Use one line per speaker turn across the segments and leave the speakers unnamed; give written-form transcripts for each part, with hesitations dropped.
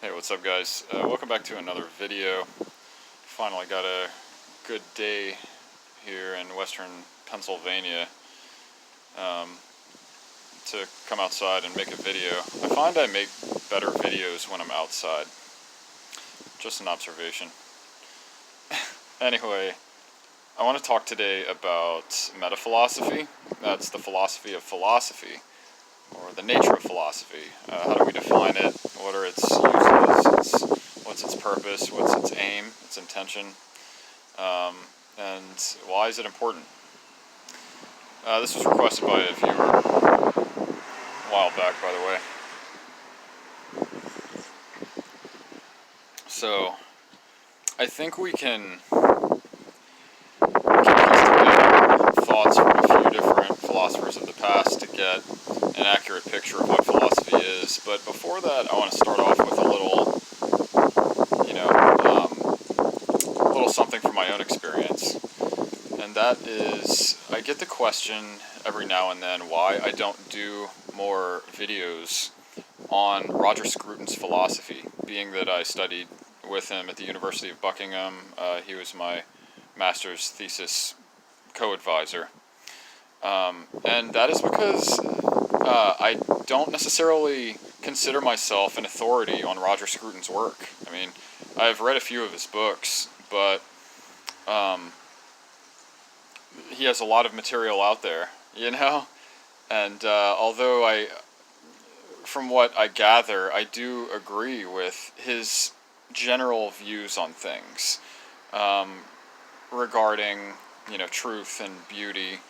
Hey, what's up guys? Welcome back to another video. Finally got a good day here in western Pennsylvania to come outside and make a video. I find I make better videos when I'm outside. Just an observation. Anyway, I want to talk today about metaphilosophy. That's the philosophy of philosophy, or the nature of philosophy. How do we define it? What are its uses? What's its purpose? What's its aim? Its intention? And why is it important? This was requested by a viewer a while back, by the way. So, I think we can piece together thoughts from a few different philosophers of the past to get an accurate picture of what philosophy is. But before that, I want to start off with a little something from my own experience. And that is, I get the question every now and then why I don't do more videos on Roger Scruton's philosophy, being that I studied with him at the University of Buckingham. He was my master's thesis co-advisor. And that is because I don't necessarily consider myself an authority on Roger Scruton's work. I mean, I've read a few of his books, but he has a lot of material out there, and although from what I gather, I do agree with his general views on things regarding, truth and beauty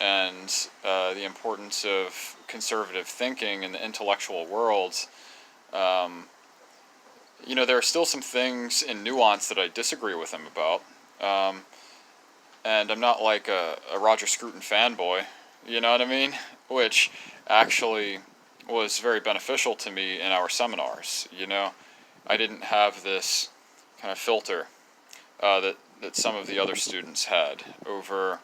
and the importance of conservative thinking in the intellectual world. There are still some things in nuance that I disagree with him about. And I'm not like a Roger Scruton fanboy, you know what I mean? Which actually was very beneficial to me in our seminars, I didn't have this kind of filter that some of the other students had over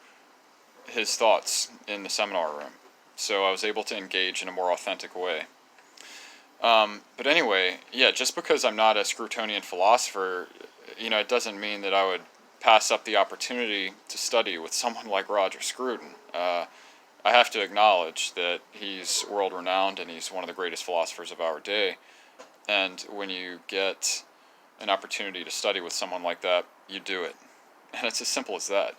his thoughts in the seminar room. So I was able to engage in a more authentic way. But anyway, yeah, just because I'm not a Scrutonian philosopher, it doesn't mean that I would pass up the opportunity to study with someone like Roger Scruton. I have to acknowledge that he's world-renowned and he's one of the greatest philosophers of our day. And when you get an opportunity to study with someone like that, you do it. And it's as simple as that,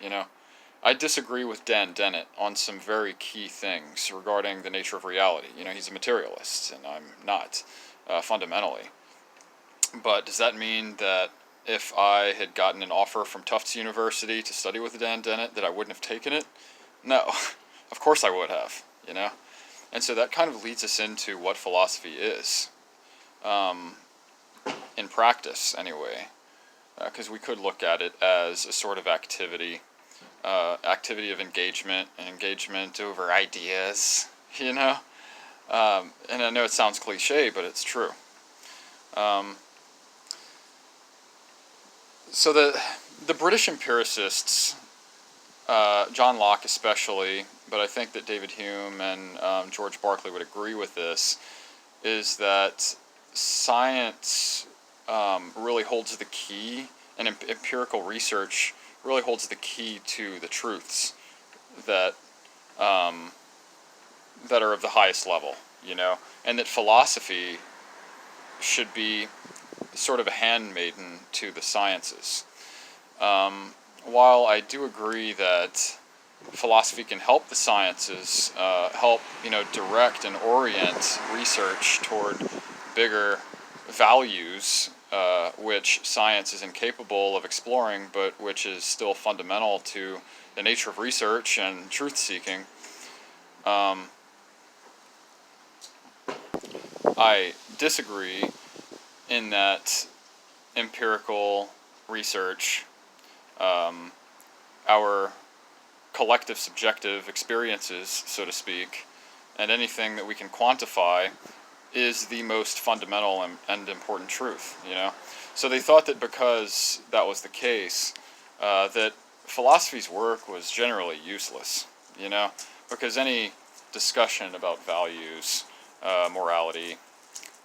I disagree with Dan Dennett on some very key things regarding the nature of reality. He's a materialist, and I'm not, fundamentally. But does that mean that if I had gotten an offer from Tufts University to study with Dan Dennett, that I wouldn't have taken it? No, of course I would have, And so that kind of leads us into what philosophy is, in practice anyway, because we could look at it as a sort of activity of engagement, and engagement over ideas, And I know it sounds cliche, but it's true. So the British empiricists, John Locke especially, but I think that David Hume and George Berkeley would agree with this, is that science really holds the key, and empirical research really holds the key to the truths that that are of the highest level, and that philosophy should be sort of a handmaiden to the sciences. While I do agree that philosophy can help the sciences, help direct and orient research toward bigger values, which science is incapable of exploring, but which is still fundamental to the nature of research and truth-seeking. I disagree in that empirical research, our collective subjective experiences, so to speak, and anything that we can quantify is the most fundamental and important truth, So they thought that because that was the case, that philosophy's work was generally useless, because any discussion about values, morality,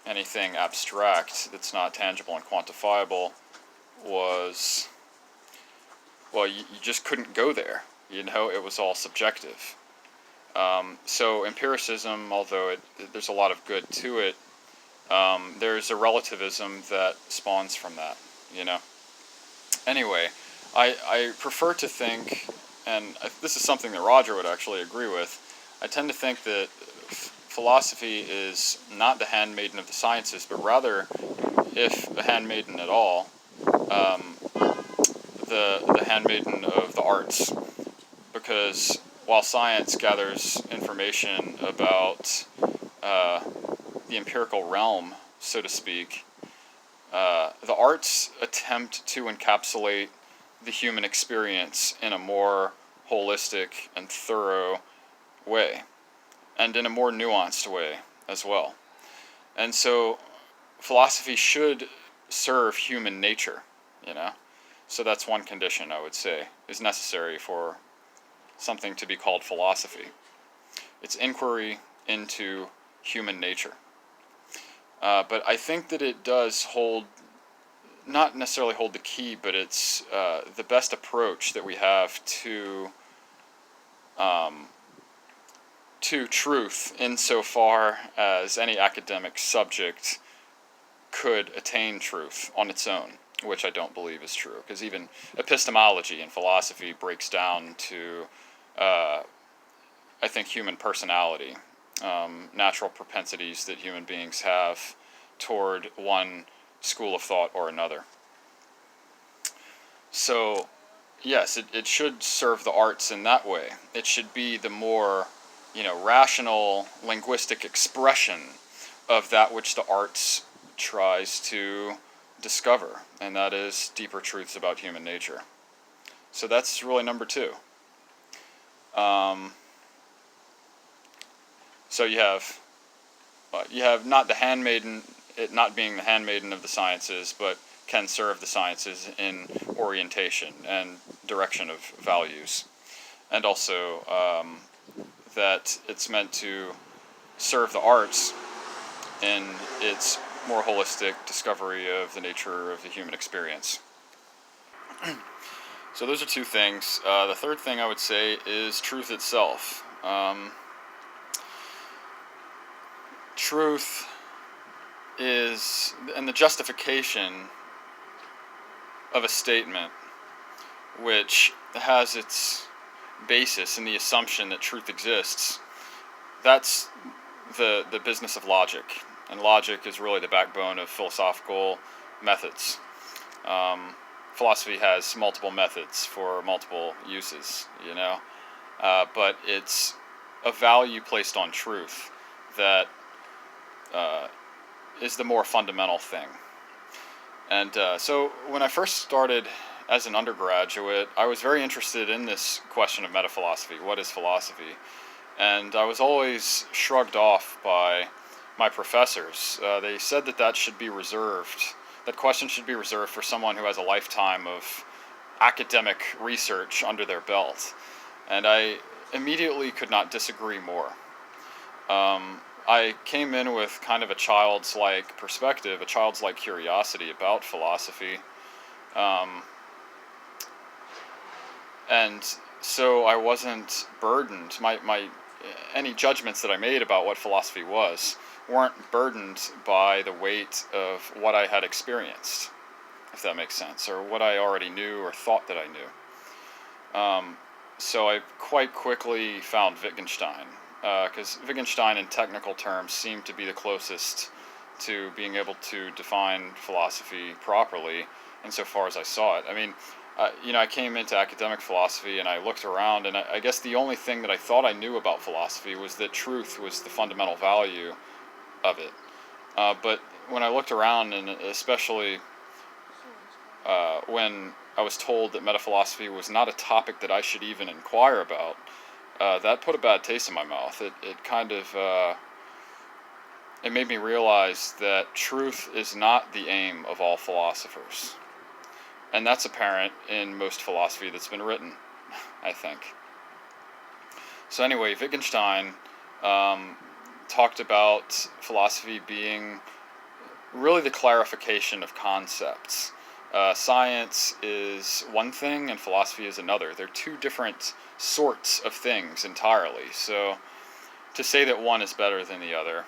anything abstract that's not tangible and quantifiable was, well, you just couldn't go there. It was all subjective. So empiricism, although there's a lot of good to it, there's a relativism that spawns from that, you know. Anyway, I prefer to think, and this is something that Roger would actually agree with, I tend to think that philosophy is not the handmaiden of the sciences, but rather, if a handmaiden at all, the handmaiden of the arts. Because while science gathers information about the empirical realm, so to speak, the arts attempt to encapsulate the human experience in a more holistic and thorough way, and in a more nuanced way as well. And so philosophy should serve human nature, you know? So that's one condition, I would say, is necessary for something to be called philosophy. It's inquiry into human nature. But I think that it does hold, not necessarily hold the key, but it's the best approach that we have to truth, insofar as any academic subject could attain truth on its own, which I don't believe is true, because even epistemology and philosophy breaks down to, I think, human personality, natural propensities that human beings have toward one school of thought or another. So, yes, it should serve the arts in that way. It should be the more, rational linguistic expression of that which the arts tries to discover, and that is deeper truths about human nature. So that's really number two. So you have not the handmaiden, it not being the handmaiden of the sciences, but can serve the sciences in orientation and direction of values, and also that it's meant to serve the arts in its more holistic discovery of the nature of the human experience. So those are two things. The third thing I would say is truth itself. Truth is, and the justification of a statement which has its basis in the assumption that truth exists, that's the business of logic. And logic is really the backbone of philosophical methods. Philosophy has multiple methods for multiple uses, but it's a value placed on truth that is the more fundamental thing. And so when I first started as an undergraduate, I was very interested in this question of metaphilosophy. What is philosophy? And I was always shrugged off by my professors. They said that should be reserved, that question should be reserved for someone who has a lifetime of academic research under their belt. And I immediately could not disagree more. I came in with kind of a child's-like perspective, a child's-like curiosity about philosophy. And so I wasn't burdened. Any judgments that I made about what philosophy was weren't burdened by the weight of what I had experienced, if that makes sense, or what I already knew or thought that I knew. So I quite quickly found Wittgenstein, because Wittgenstein in technical terms seemed to be the closest to being able to define philosophy properly insofar as I saw it. I mean, I came into academic philosophy and I looked around, and I guess the only thing that I thought I knew about philosophy was that truth was the fundamental value of it. But when I looked around, and especially when I was told that metaphilosophy was not a topic that I should even inquire about, that put a bad taste in my mouth. It kind of it made me realize that truth is not the aim of all philosophers. And that's apparent in most philosophy that's been written, I think. So anyway, Wittgenstein talked about philosophy being really the clarification of concepts. Science is one thing and philosophy is another. They're two different sorts of things entirely. So to say that one is better than the other,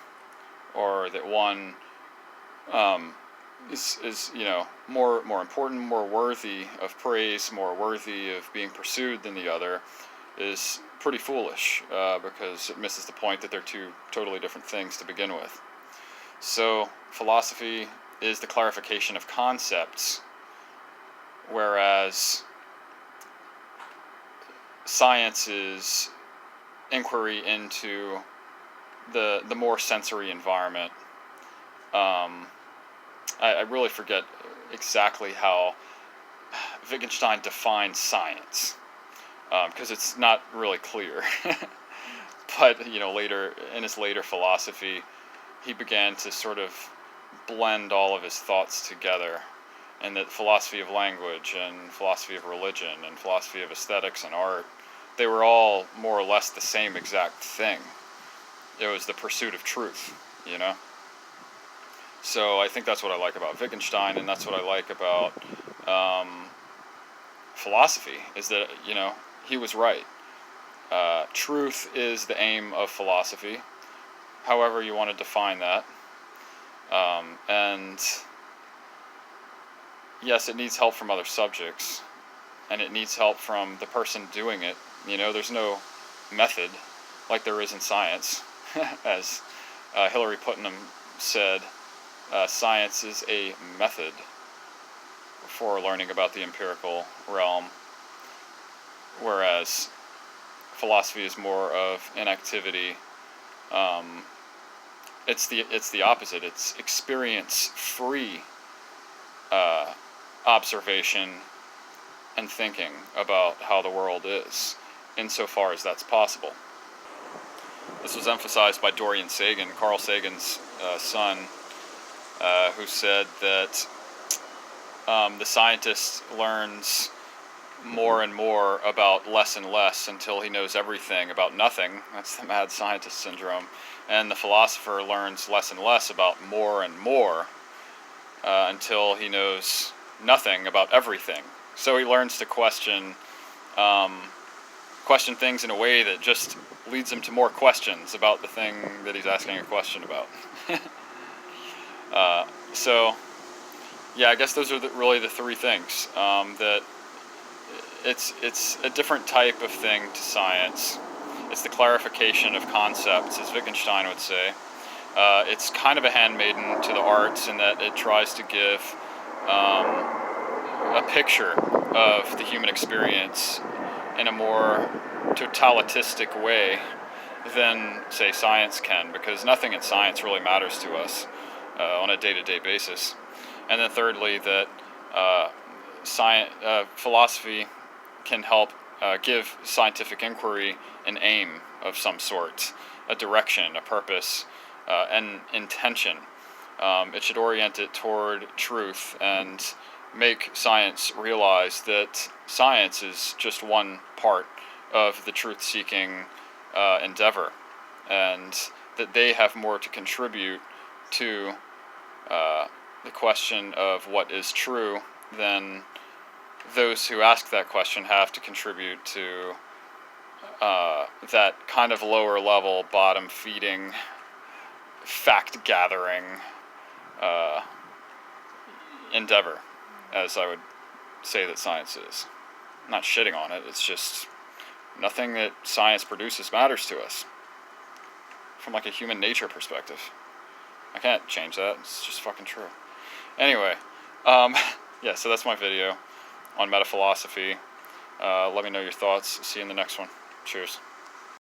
or that one is more important, more worthy of praise, more worthy of being pursued than the other, is pretty foolish, because it misses the point that they're two totally different things to begin with. So philosophy is the clarification of concepts, whereas science is inquiry into the more sensory environment. I really forget exactly how Wittgenstein defines science, because it's not really clear. But later in his later philosophy, he began to sort of blend all of his thoughts together, and that philosophy of language and philosophy of religion and philosophy of aesthetics and art, they were all more or less the same exact thing. It was the pursuit of truth, So I think that's what I like about Wittgenstein, and that's what I like about philosophy, is that, he was right. Truth is the aim of philosophy, however you want to define that. And yes, it needs help from other subjects, and it needs help from the person doing it. There's no method like there is in science. As Hillary Putnam said, science is a method for learning about the empirical realm, whereas philosophy is more of inactivity. It's the opposite. It's experience-free observation and thinking about how the world is, insofar as that's possible. This was emphasized by Dorian Sagan, Carl Sagan's son, who said that the scientist learns more and more about less and less until he knows everything about nothing. That's the mad scientist syndrome. And the philosopher learns less and less about more and more until he knows nothing about everything. So he learns to question things in a way that just leads him to more questions about the thing that he's asking a question about. So, yeah, I guess those are really the three things. That it's a different type of thing to science. It's the clarification of concepts, as Wittgenstein would say. It's kind of a handmaiden to the arts in that it tries to give a picture of the human experience in a more totalistic way than, say, science can, because nothing in science really matters to us on a day-to-day basis. And then thirdly, that philosophy can help give scientific inquiry an aim of some sort, a direction, a purpose, an intention. It should orient it toward truth and make science realize that science is just one part of the truth-seeking endeavor, and that they have more to contribute to the question of what is true than those who ask that question have to contribute to that kind of lower level, bottom feeding, fact gathering endeavor, as I would say that science is. I'm not shitting on it, it's just nothing that science produces matters to us from like a human nature perspective. I can't change that, it's just fucking true. Anyway, yeah, so that's my video on metaphilosophy. Let me know your thoughts. See you in the next one. Cheers.